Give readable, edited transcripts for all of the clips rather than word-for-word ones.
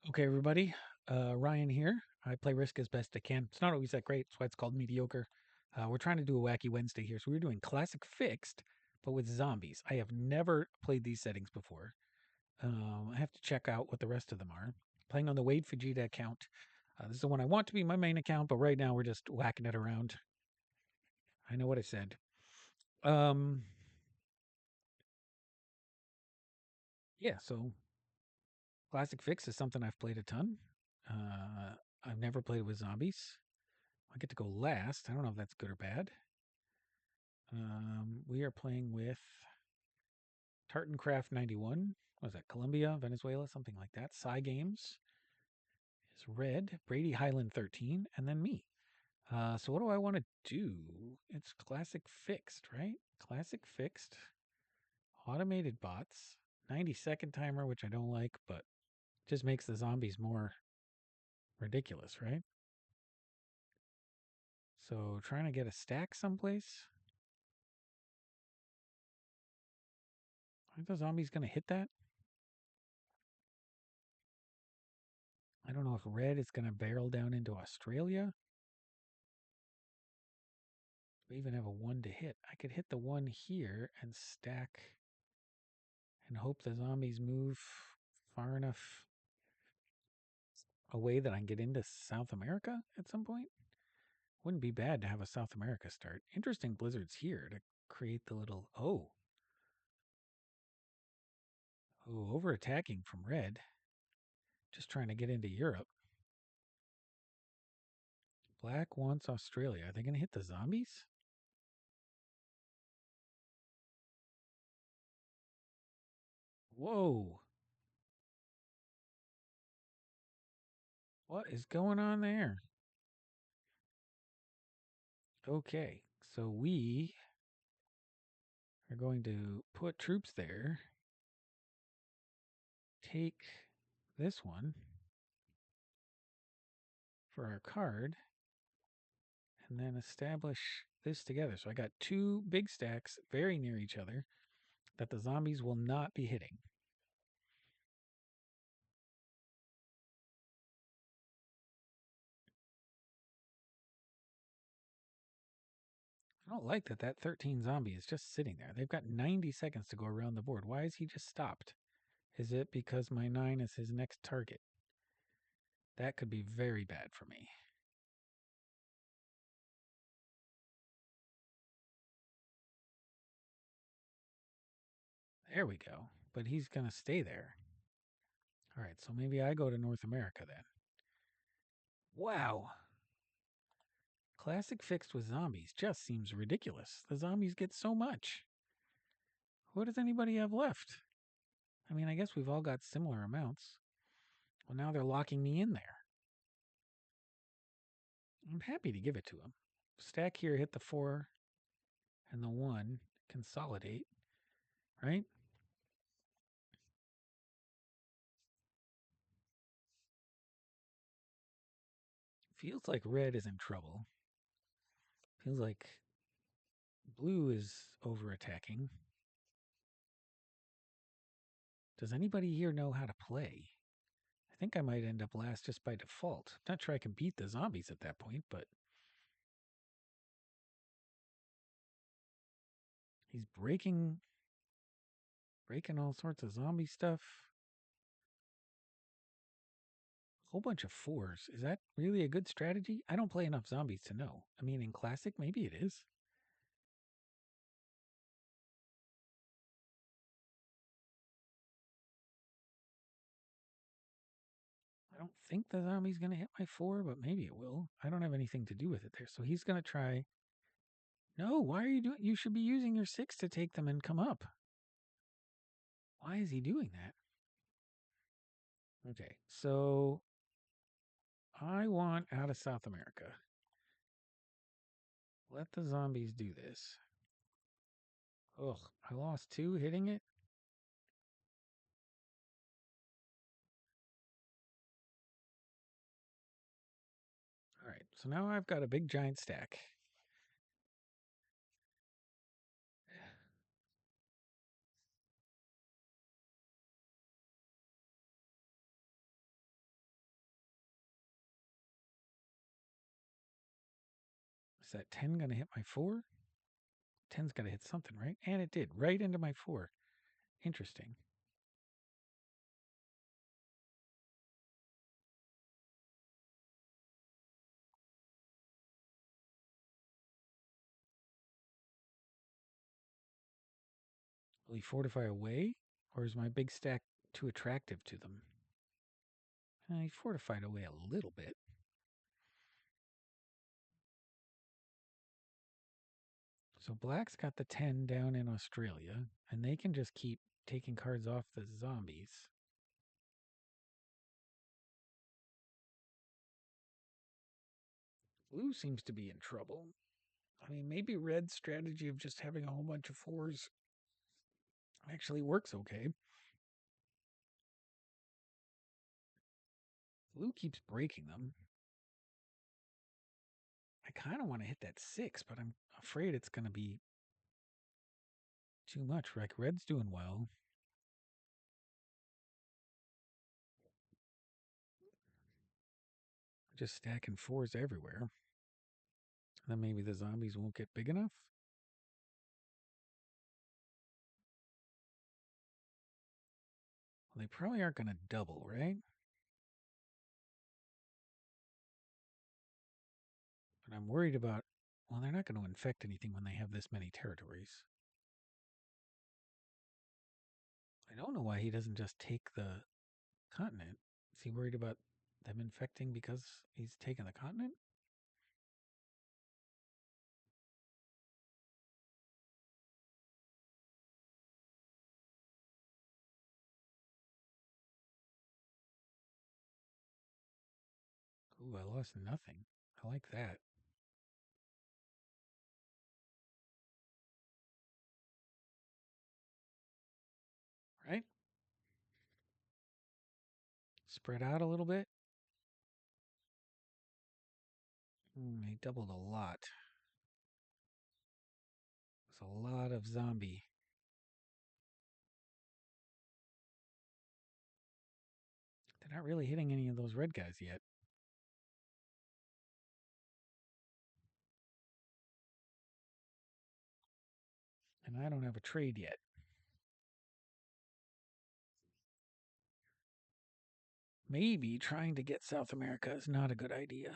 Okay, everybody. Ryan here. I play Risk as best I can. It's not always that great. That's why it's called Mediocre. We're trying to do a Wacky Wednesday here. So we're doing Classic Fixed, but with zombies. I have never played these settings before. I have to check out what the rest of them are. Playing on the Wade Fujita account. This is the one I want to be my main account, but right now we're just whacking it around. I know what I said. Um, yeah, so Classic Fix is something I've played a ton. I've never played with zombies. I get to go last. I don't know if that's good or bad. We are playing with Tartancraft 91. What was that? Colombia, Venezuela, something like that. Psy Games is red. Brady Highland 13, and then me. So what do I want to do? It's classic fixed, right? Classic fixed. Automated bots. 90-second timer, which I don't like, but just makes the zombies more ridiculous, right? So trying to get a stack someplace. Aren't the zombies going to hit that? I don't know if red is going to barrel down into Australia. We even have a one to hit. I could hit the one here and stack and hope the zombies move far enough away that I can get into South America at some point. Wouldn't be bad to have a South America start. Interesting blizzards here to create the little over attacking from red. Just trying to get into Europe. Black wants Australia. Are they going to hit the zombies? Whoa. What is going on there? Okay, so we are going to put troops there, take this one for our card, and then establish this together. So I got two big stacks very near each other that the zombies will not be hitting. I don't like that that 13 zombie is just sitting there. They've got 90 seconds to go around the board. Why is he just stopped? Is it because my 9 is his next target? That could be very bad for me. There we go. But he's going to stay there. All right, so maybe I go to North America then. Wow. Classic fixed with zombies just seems ridiculous. The zombies get so much. What does anybody have left? I mean, I guess we've all got similar amounts. Well, now they're locking me in there. I'm happy to give it to them. Stack here, hit the 4 and the 1, consolidate, right? Feels like red is in trouble. Feels like blue is over attacking. Does anybody here know how to play? I think I might end up last just by default. Not sure I can beat the zombies at that point, but he's breaking all sorts of zombie stuff. A whole bunch of 4s. Is that really a good strategy? I don't play enough zombies to know. I mean, in Classic, maybe it is. I don't think the zombie's going to hit my 4, but maybe it will. I don't have anything to do with it there. So he's going to try. No, why are you doing? You should be using your 6 to take them and come up. Why is he doing that? Okay, so I want out of South America. Let the zombies do this. Ugh, I lost 2 hitting it. All right, so now I've got a big giant stack. Is that 10 going to hit my 4? 10's got to hit something, right? And it did, right into my 4. Interesting. Will he fortify away? Or is my big stack too attractive to them? He fortified away a little bit. So black's got the 10 down in Australia, and they can just keep taking cards off the zombies. Blue seems to be in trouble. I mean, maybe red's strategy of just having a whole bunch of 4s actually works okay. Blue keeps breaking them. I kind of want to hit that 6, but I'm afraid it's going to be too much. Like, red's doing well. Just stacking 4s everywhere. Then maybe the zombies won't get big enough. Well, they probably aren't going to double, right? But I'm worried about, well, they're not going to infect anything when they have this many territories. I don't know why he doesn't just take the continent. Is he worried about them infecting because he's taken the continent? Ooh, I lost nothing. I like that. Right? Spread out a little bit. He doubled a lot. It's a lot of zombie. They're not really hitting any of those red guys yet. And I don't have a trade yet. Maybe trying to get South America is not a good idea.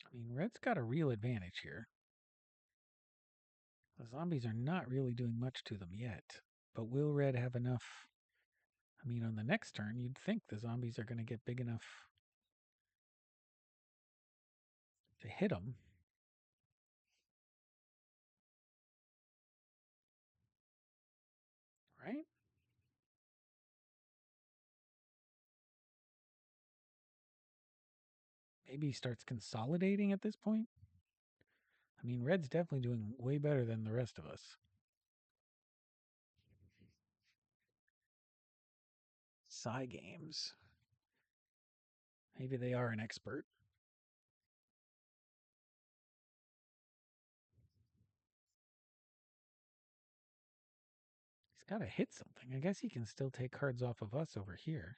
I mean, red's got a real advantage here. The zombies are not really doing much to them yet. But will red have enough? I mean, on the next turn, you'd think the zombies are going to get big enough to hit them. Right? Maybe he starts consolidating at this point. I mean, red's definitely doing way better than the rest of us. Psy games. Maybe they are an expert. He's got to hit something. I guess he can still take cards off of us over here.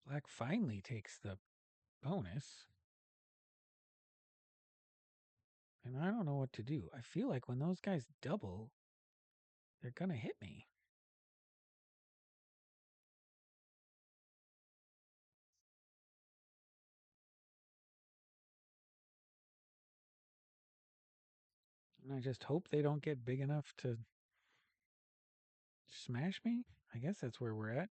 Black finally takes the bonus. And I don't know what to do. I feel like when those guys double, they're going to hit me. And I just hope they don't get big enough to smash me. I guess that's where we're at.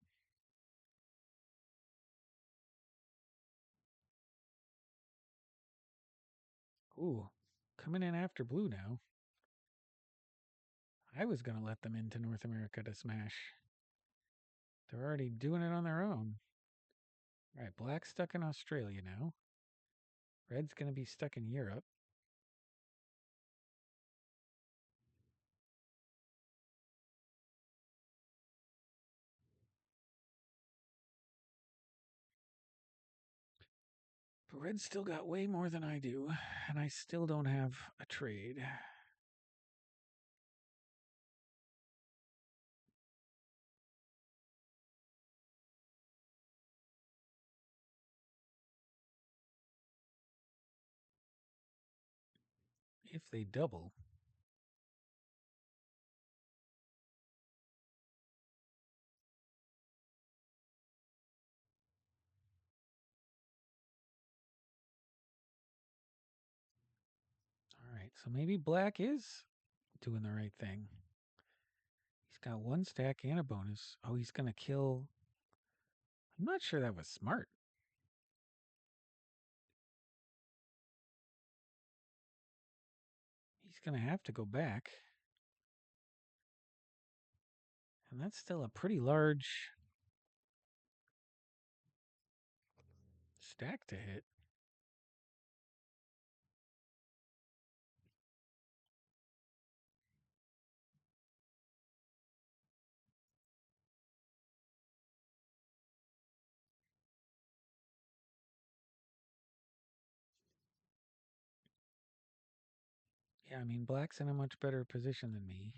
Ooh, coming in after blue now. I was going to let them into North America to smash. They're already doing it on their own. All right, black's stuck in Australia now. Red's going to be stuck in Europe. But Red's still got way more than I do, and I still don't have a trade. If they double, all right, so maybe Black is doing the right thing. He's got one stack and a bonus. Oh, he's going to kill. I'm not sure that was smart. He's going to have to go back. And that's still a pretty large stack to hit. Yeah, I mean, Black's in a much better position than me.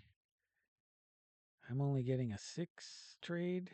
I'm only getting a 6 trade.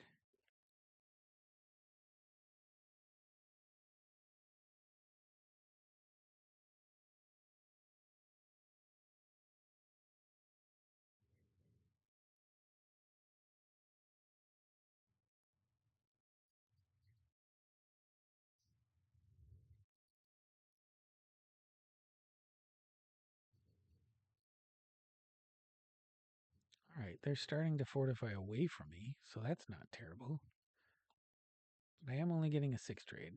All right, they're starting to fortify away from me, so that's not terrible. But I am only getting a 6 trade.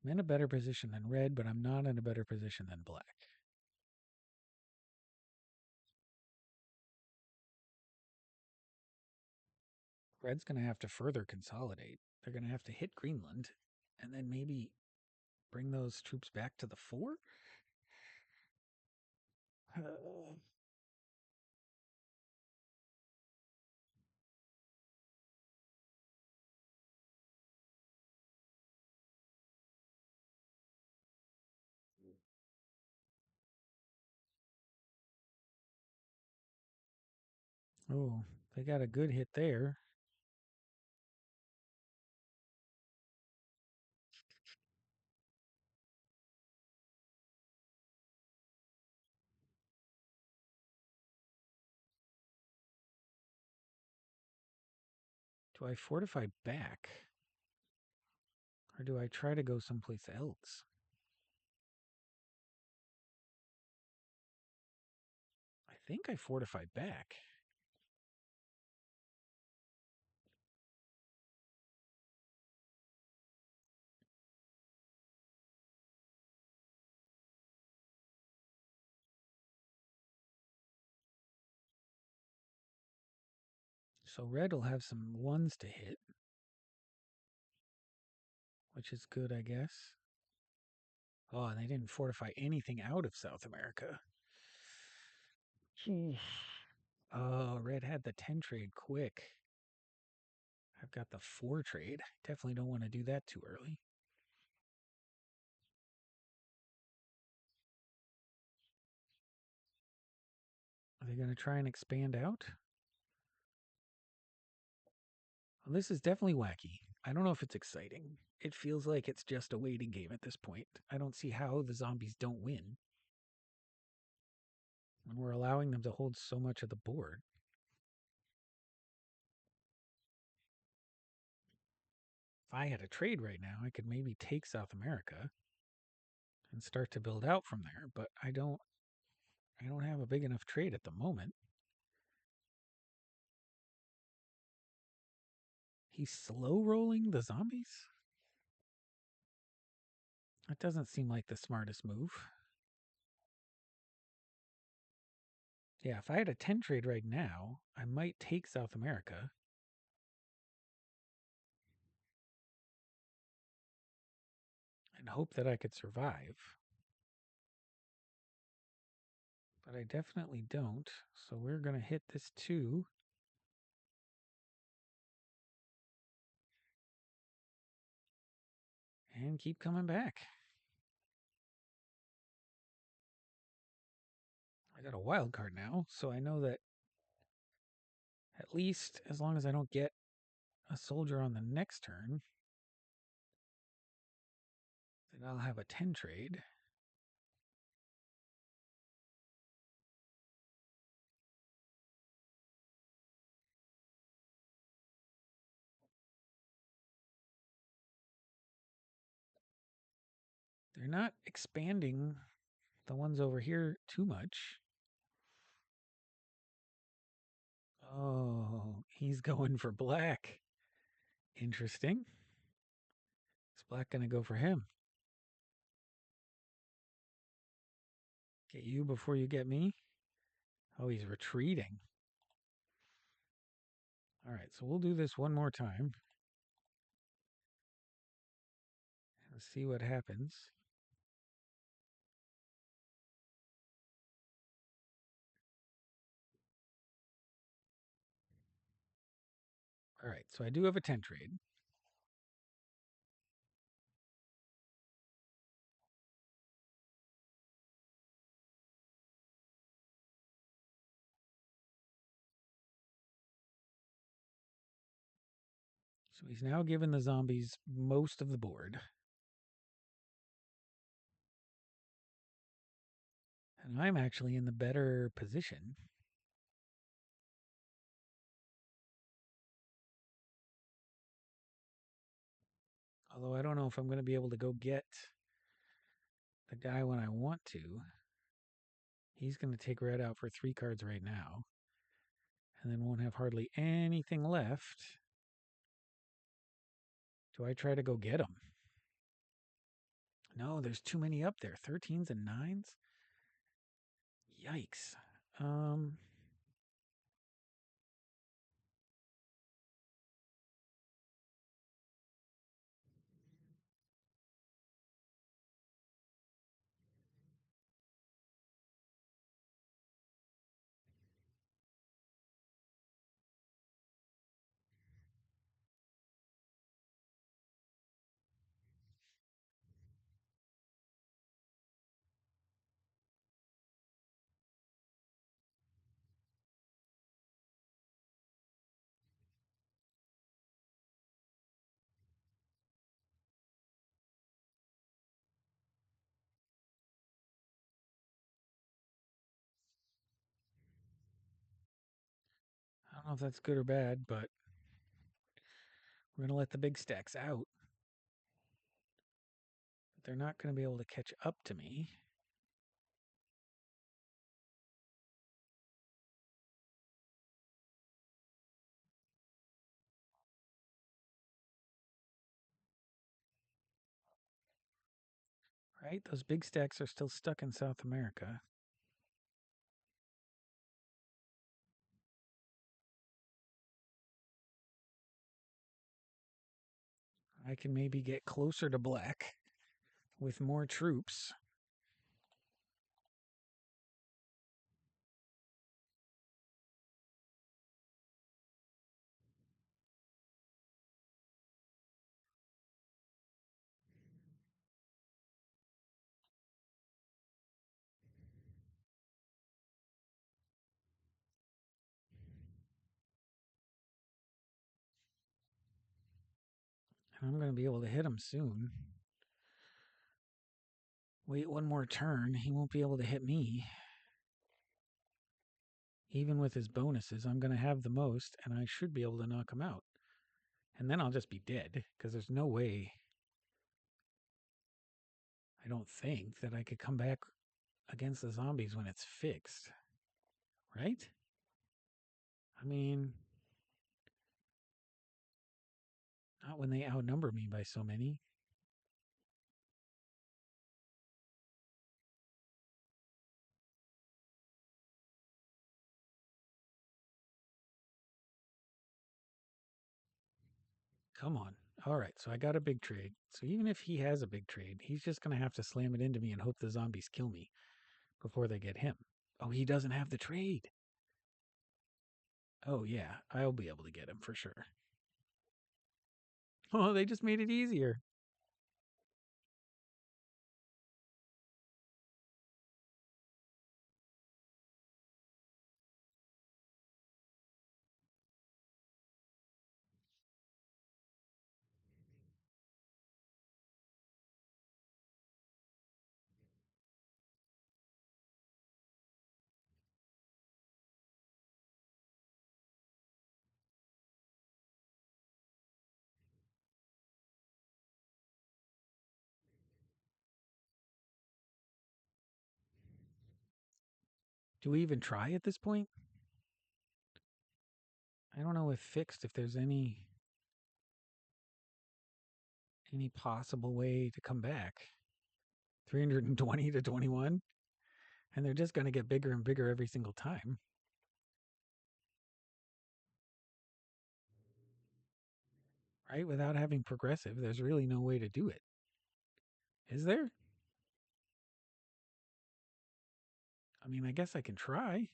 I'm in a better position than Red, but I'm not in a better position than Black. Red's going to have to further consolidate. They're going to have to hit Greenland and then maybe bring those troops back to the fore. Oh, they got a good hit there. Do I fortify back? Or do I try to go someplace else? I think I fortify back. So red will have some ones to hit, which is good, I guess. Oh, and they didn't fortify anything out of South America. Oh, red had the 10 trade quick. I've got the 4 trade. Definitely don't want to do that too early. Are they going to try and expand out? Well, this is definitely wacky. I don't know if it's exciting. It feels like it's just a waiting game at this point. I don't see how the zombies don't win when we're allowing them to hold so much of the board. If I had a trade right now, I could maybe take South America and start to build out from there, but I don't have a big enough trade at the moment. He's slow rolling the zombies? That doesn't seem like the smartest move. Yeah, if I had a 10 trade right now, I might take South America. hope that I could survive. But I definitely don't. So we're going to hit this 2. And keep coming back. I got a wild card now, so I know that at least as long as I don't get a soldier on the next turn, then I'll have a 10 trade. They're not expanding the ones over here too much. Oh, he's going for black. Interesting. Is black going to go for him? Get you before you get me? Oh, he's retreating. All right, so we'll do this one more time. Let's see what happens. All right, so I do have a 10 trade. So he's now given the zombies most of the board. And I'm actually in the better position. Although I don't know if I'm going to be able to go get the guy when I want to. He's going to take red out for 3 cards right now. And then won't have hardly anything left. Do I try to go get him? No, there's too many up there. 13s and 9s? Yikes. I don't know if that's good or bad, but we're going to let the big stacks out. They're not going to be able to catch up to me. Right? Those big stacks are still stuck in South America. I can maybe get closer to black with more troops. And I'm going to be able to hit him soon. Wait one more turn. He won't be able to hit me. Even with his bonuses, I'm going to have the most, and I should be able to knock him out. And then I'll just be dead, because there's no way, I don't think, that I could come back against the zombies when it's fixed. Right? I mean, not when they outnumber me by so many. Come on. All right, so I got a big trade. So even if he has a big trade, he's just going to have to slam it into me and hope the zombies kill me before they get him. Oh, he doesn't have the trade. Oh, yeah, I'll be able to get him for sure. Oh, they just made it easier. Do we even try at this point? I don't know if fixed, if there's any possible way to come back. 320 to 21, and they're just going to get bigger and bigger every single time. Right? Without having progressive, there's really no way to do it. Is there? I mean, I guess I can try.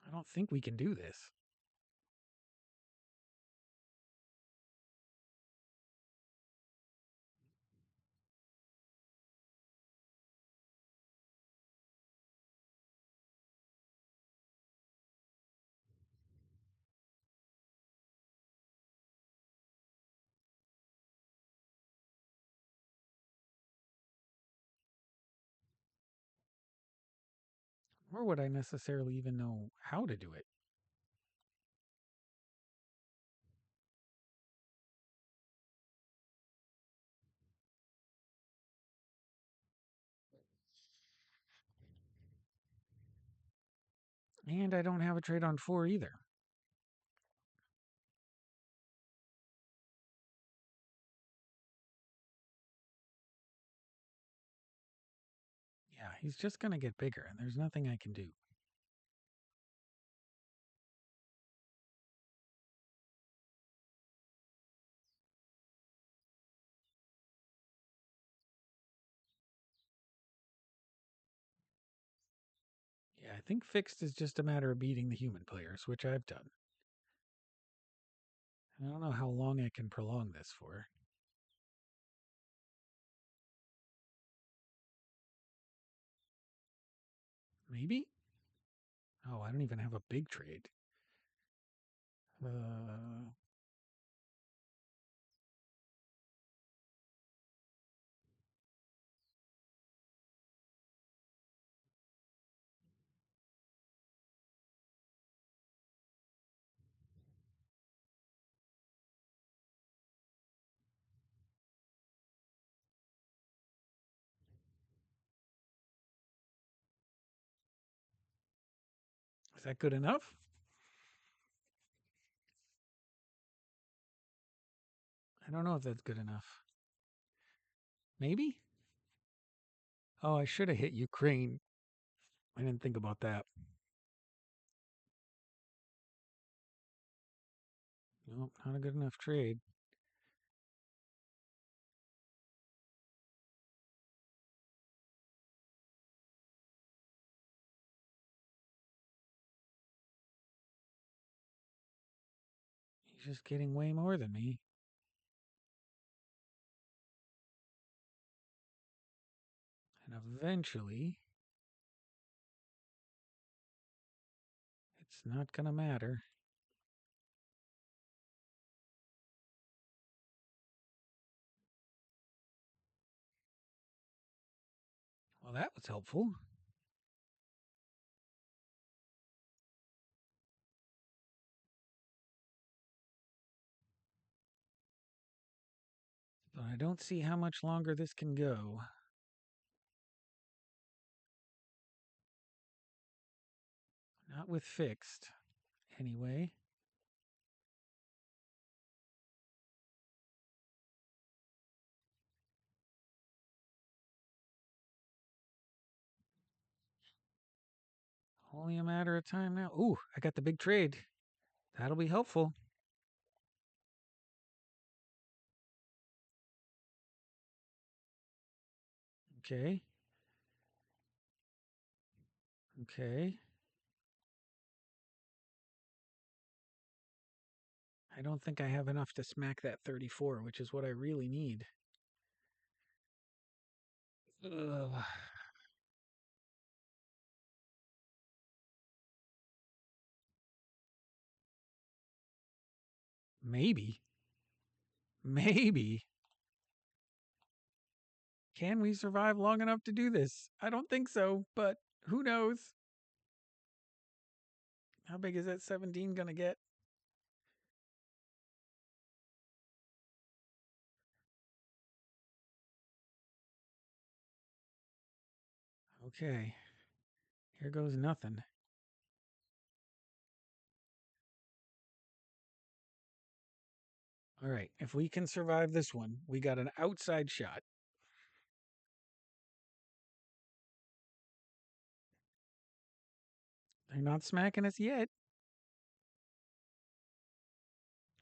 I don't think we can do this. Or would I necessarily even know how to do it? And I don't have a trade on 4 either. Yeah, he's just going to get bigger, and there's nothing I can do. Yeah, I think fixed is just a matter of beating the human players, which I've done. I don't know how long I can prolong this for. Maybe? Oh, I don't even have a big trade. Uh, is that good enough? I don't know if that's good enough. Maybe? Oh, I should have hit Ukraine. I didn't think about that. Nope, not a good enough trade. He's just getting way more than me. And eventually, it's not going to matter. Well, that was helpful. But I don't see how much longer this can go. Not with fixed, anyway. Only a matter of time now. Ooh, I got the big trade. That'll be helpful. Okay. Okay. I don't think I have enough to smack that 34, which is what I really need. Ugh. Maybe. Maybe. Can we survive long enough to do this? I don't think so, but who knows? How big is that 17 going to get? Okay. Here goes nothing. All right. If we can survive this one, we got an outside shot. They're not smacking us yet.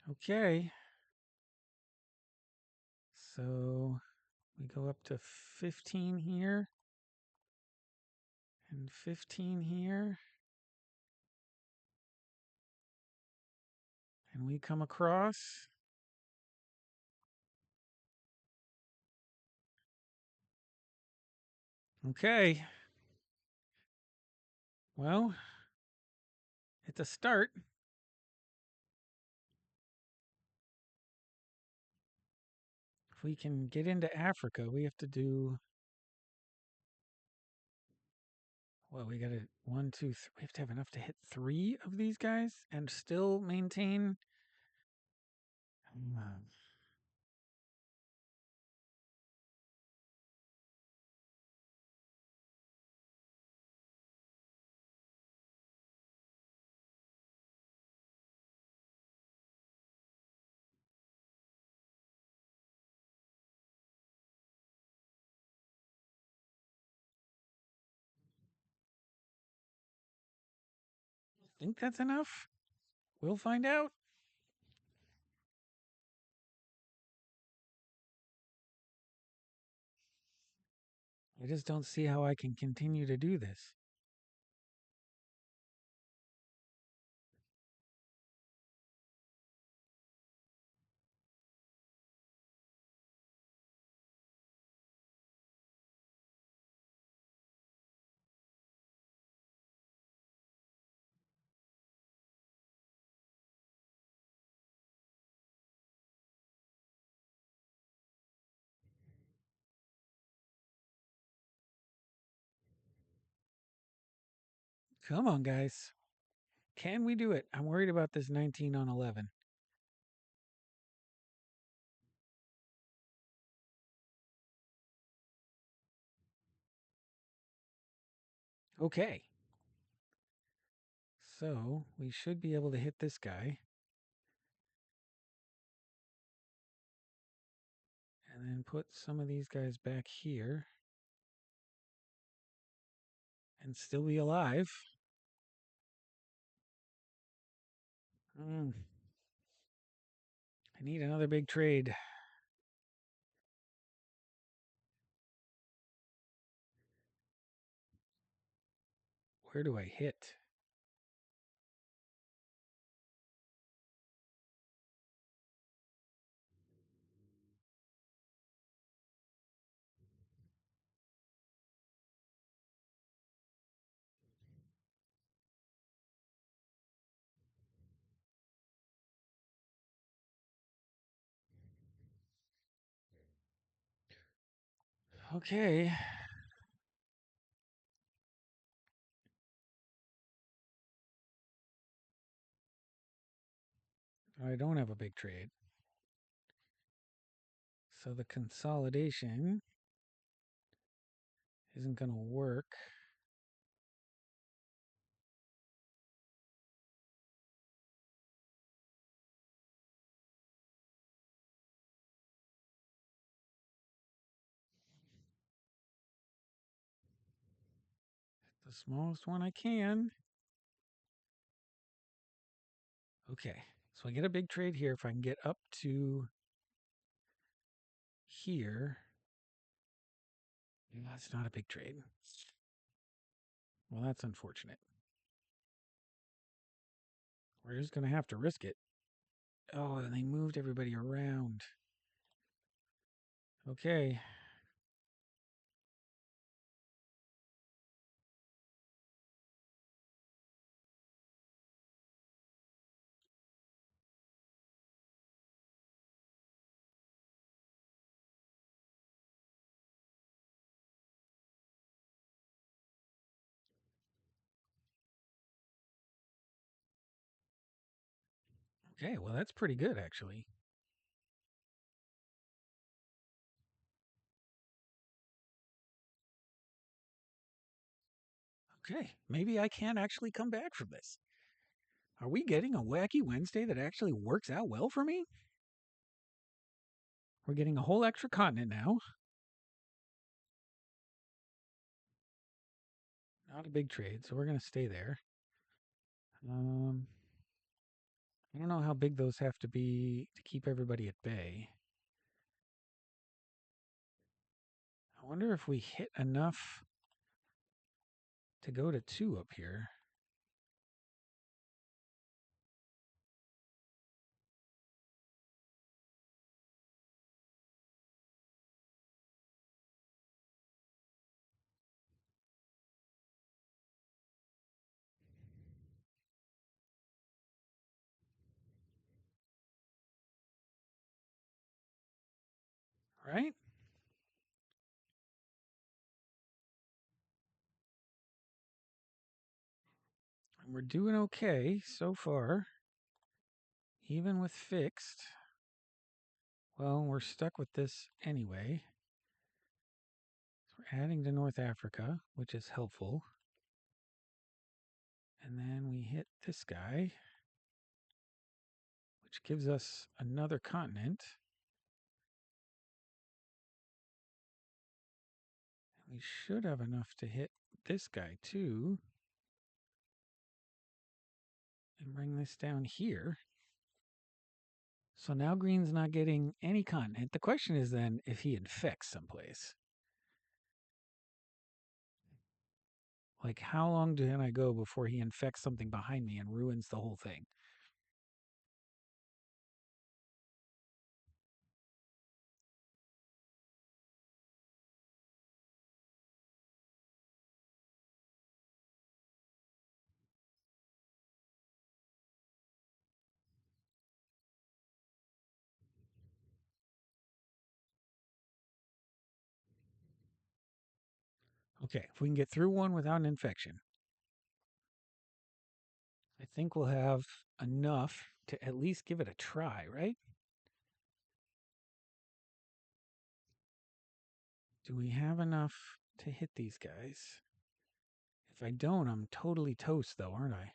Okay. So we go up to 15 here and 15 here. And we come across. Okay. Well, it's a start. If we can get into Africa, we have to do. Well, we got to one, two, three. We have to have enough to hit 3 of these guys and still maintain. Think that's enough? We'll find out. I just don't see how I can continue to do this. Come on, guys. Can we do it? I'm worried about this 19 on 11. Okay. So we should be able to hit this guy. And then put some of these guys back here. And still be alive. I need another big trade. Where do I hit? Okay. I don't have a big trade. So the consolidation isn't going to work. The smallest one I can. Okay, so I get a big trade here if I can get up to here. That's not a big trade. Well, that's unfortunate. We're just going to have to risk it. Oh, and they moved everybody around. Okay. Okay, well, that's pretty good, actually. Okay, maybe I can actually come back from this. Are we getting a Wacky Wednesday that actually works out well for me? We're getting a whole extra continent now. Not a big trade, so we're going to stay there. I don't know how big those have to be to keep everybody at bay. I wonder if we hit enough to go to 2 up here. Right? And we're doing okay so far. Even with fixed. Well, we're stuck with this anyway. So we're adding to North Africa, which is helpful. And then we hit this guy, which gives us another continent. We should have enough to hit this guy too. And bring this down here. So now green's not getting any continent. The question is then if he infects someplace. Like, how long can I go before he infects something behind me and ruins the whole thing? Okay, if we can get through one without an infection, I think we'll have enough to at least give it a try, right? Do we have enough to hit these guys? If I don't, I'm totally toast, though, aren't I?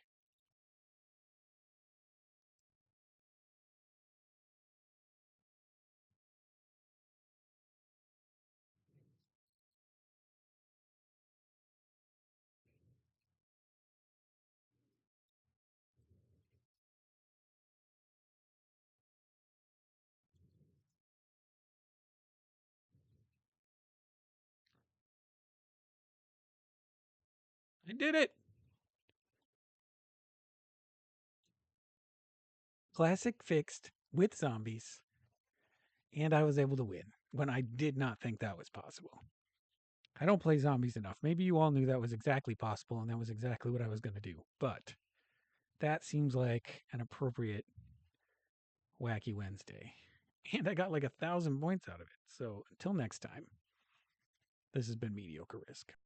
I did it! Classic fixed with zombies. And I was able to win when I did not think that was possible. I don't play zombies enough. Maybe you all knew that was exactly possible and that was exactly what I was going to do. But that seems like an appropriate Wacky Wednesday. And I got like 1,000 points out of it. So until next time, this has been Mediocre Risk.